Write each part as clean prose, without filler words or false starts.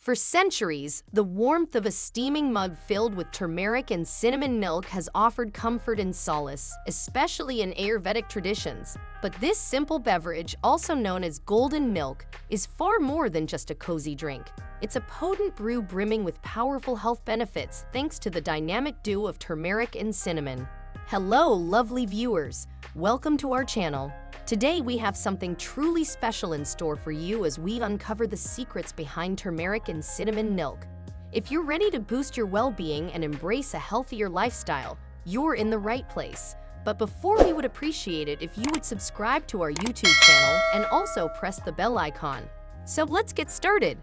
For centuries, the warmth of a steaming mug filled with turmeric and cinnamon milk has offered comfort and solace, especially in Ayurvedic traditions. But this simple beverage, also known as golden milk, is far more than just a cozy drink. It's a potent brew brimming with powerful health benefits thanks to the dynamic duo of turmeric and cinnamon. Hello, lovely viewers! Welcome to our channel. Today we have something truly special in store for you as we uncover the secrets behind turmeric and cinnamon milk. If you're ready to boost your well-being and embrace a healthier lifestyle, you're in the right place. But before, we would appreciate it if you would subscribe to our YouTube channel and also press the bell icon. So let's get started.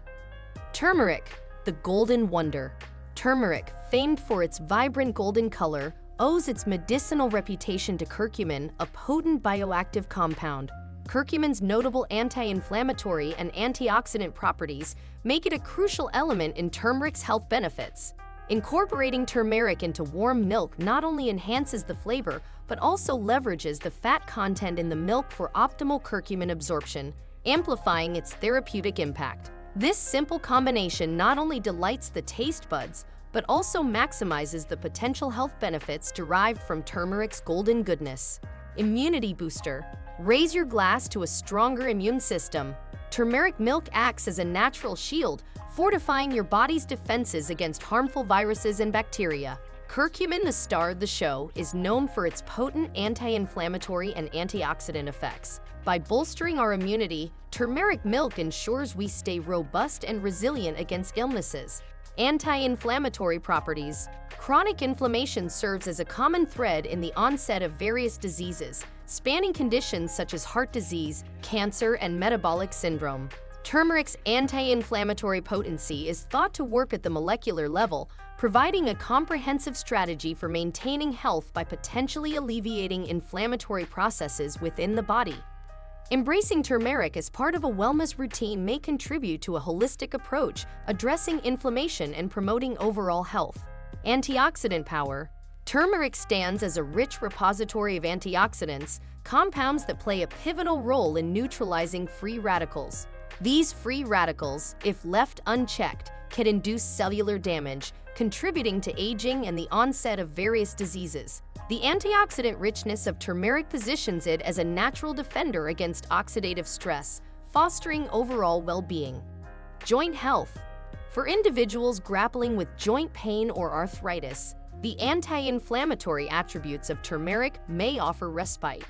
Turmeric, the golden wonder. Turmeric, famed for its vibrant golden color, owes its medicinal reputation to curcumin, a potent bioactive compound. Curcumin's notable anti-inflammatory and antioxidant properties make it a crucial element in turmeric's health benefits. Incorporating turmeric into warm milk not only enhances the flavor, but also leverages the fat content in the milk for optimal curcumin absorption, amplifying its therapeutic impact. This simple combination not only delights the taste buds, but also maximizes the potential health benefits derived from turmeric's golden goodness. Immunity booster. Raise your glass to a stronger immune system. Turmeric milk acts as a natural shield, fortifying your body's defenses against harmful viruses and bacteria. Curcumin, the star of the show, is known for its potent anti-inflammatory and antioxidant effects. By bolstering our immunity, turmeric milk ensures we stay robust and resilient against illnesses. Anti-inflammatory properties. Chronic inflammation serves as a common thread in the onset of various diseases, spanning conditions such as heart disease, cancer, and metabolic syndrome. Turmeric's anti-inflammatory potency is thought to work at the molecular level, providing a comprehensive strategy for maintaining health by potentially alleviating inflammatory processes within the body. Embracing turmeric as part of a wellness routine may contribute to a holistic approach, addressing inflammation and promoting overall health. Antioxidant power. Turmeric stands as a rich repository of antioxidants, compounds that play a pivotal role in neutralizing free radicals. These free radicals, if left unchecked, can induce cellular damage, contributing to aging and the onset of various diseases. The antioxidant richness of turmeric positions it as a natural defender against oxidative stress, fostering overall well-being. Joint health. For individuals grappling with joint pain or arthritis, the anti-inflammatory attributes of turmeric may offer respite.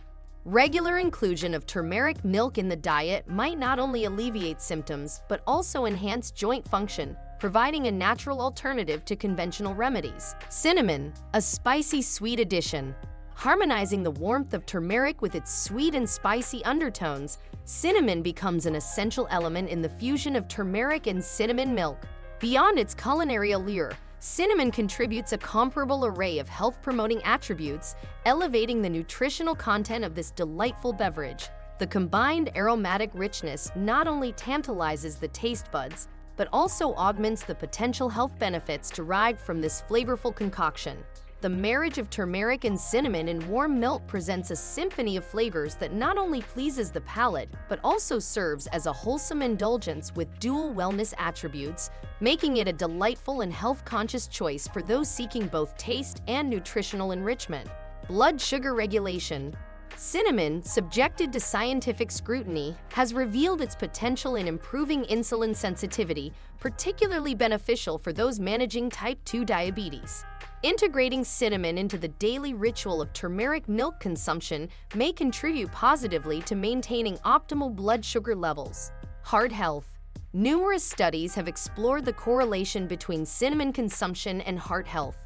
Regular inclusion of turmeric milk in the diet might not only alleviate symptoms, but also enhance joint function, providing a natural alternative to conventional remedies. Cinnamon, a spicy sweet addition. Harmonizing the warmth of turmeric with its sweet and spicy undertones, cinnamon becomes an essential element in the fusion of turmeric and cinnamon milk. Beyond its culinary allure, cinnamon contributes a comparable array of health-promoting attributes, elevating the nutritional content of this delightful beverage. The combined aromatic richness not only tantalizes the taste buds, but also augments the potential health benefits derived from this flavorful concoction. The marriage of turmeric and cinnamon in warm milk presents a symphony of flavors that not only pleases the palate, but also serves as a wholesome indulgence with dual wellness attributes, making it a delightful and health-conscious choice for those seeking both taste and nutritional enrichment. Blood sugar regulation. Cinnamon, subjected to scientific scrutiny, has revealed its potential in improving insulin sensitivity, particularly beneficial for those managing type 2 diabetes. Integrating cinnamon into the daily ritual of turmeric milk consumption may contribute positively to maintaining optimal blood sugar levels. Heart health. Numerous studies have explored the correlation between cinnamon consumption and heart health.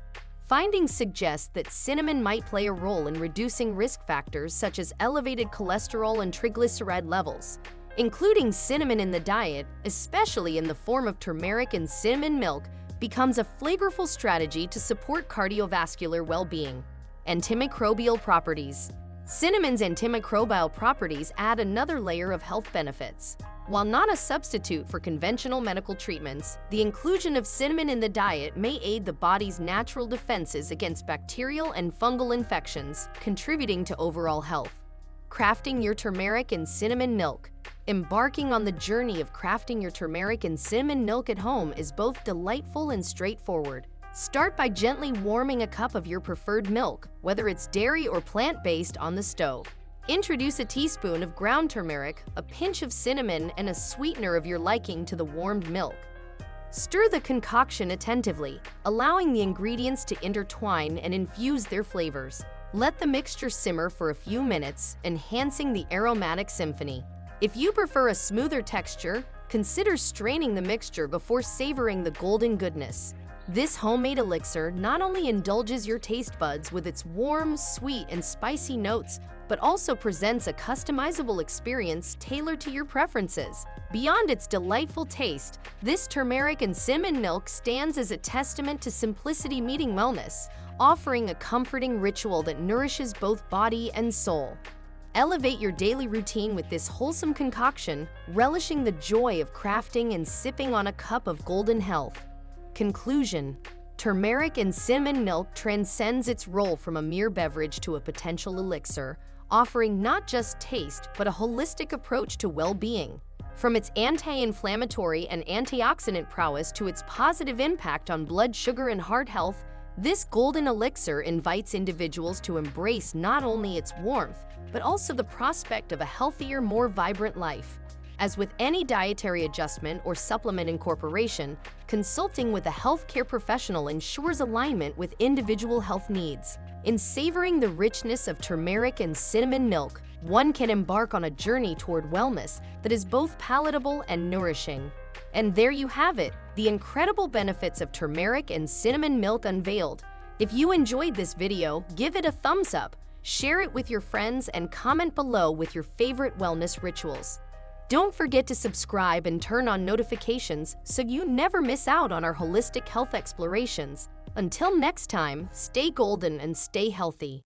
Findings suggest that cinnamon might play a role in reducing risk factors such as elevated cholesterol and triglyceride levels. Including cinnamon in the diet, especially in the form of turmeric and cinnamon milk, becomes a flavorful strategy to support cardiovascular well-being. Antimicrobial properties. Cinnamon's antimicrobial properties add another layer of health benefits. While not a substitute for conventional medical treatments, the inclusion of cinnamon in the diet may aid the body's natural defenses against bacterial and fungal infections, contributing to overall health. crafting your turmeric and cinnamon milk. Embarking on the journey of crafting your turmeric and cinnamon milk at home is both delightful and straightforward. Start by gently warming a cup of your preferred milk, whether it's dairy or plant-based, on the stove. Introduce a teaspoon of ground turmeric, a pinch of cinnamon, and a sweetener of your liking to the warmed milk. Stir the concoction attentively, allowing the ingredients to intertwine and infuse their flavors. Let the mixture simmer for a few minutes, enhancing the aromatic symphony. If you prefer a smoother texture, consider straining the mixture before savoring the golden goodness. This homemade elixir not only indulges your taste buds with its warm, sweet, and spicy notes, but also presents a customizable experience tailored to your preferences. Beyond its delightful taste, this turmeric and cinnamon milk stands as a testament to simplicity meeting wellness, offering a comforting ritual that nourishes both body and soul. Elevate your daily routine with this wholesome concoction, relishing the joy of crafting and sipping on a cup of golden health. Conclusion: turmeric and cinnamon milk transcends its role from a mere beverage to a potential elixir, offering not just taste but a holistic approach to well-being. From its anti-inflammatory and antioxidant prowess to its positive impact on blood sugar and heart health, this golden elixir invites individuals to embrace not only its warmth, but also the prospect of a healthier, more vibrant life. As with any dietary adjustment or supplement incorporation, consulting with a healthcare professional ensures alignment with individual health needs. In savoring the richness of turmeric and cinnamon milk, one can embark on a journey toward wellness that is both palatable and nourishing. And there you have it, the incredible benefits of turmeric and cinnamon milk unveiled. If you enjoyed this video, give it a thumbs up, share it with your friends, and comment below with your favorite wellness rituals. Don't forget to subscribe and turn on notifications so you never miss out on our holistic health explorations. Until next time, stay golden and stay healthy.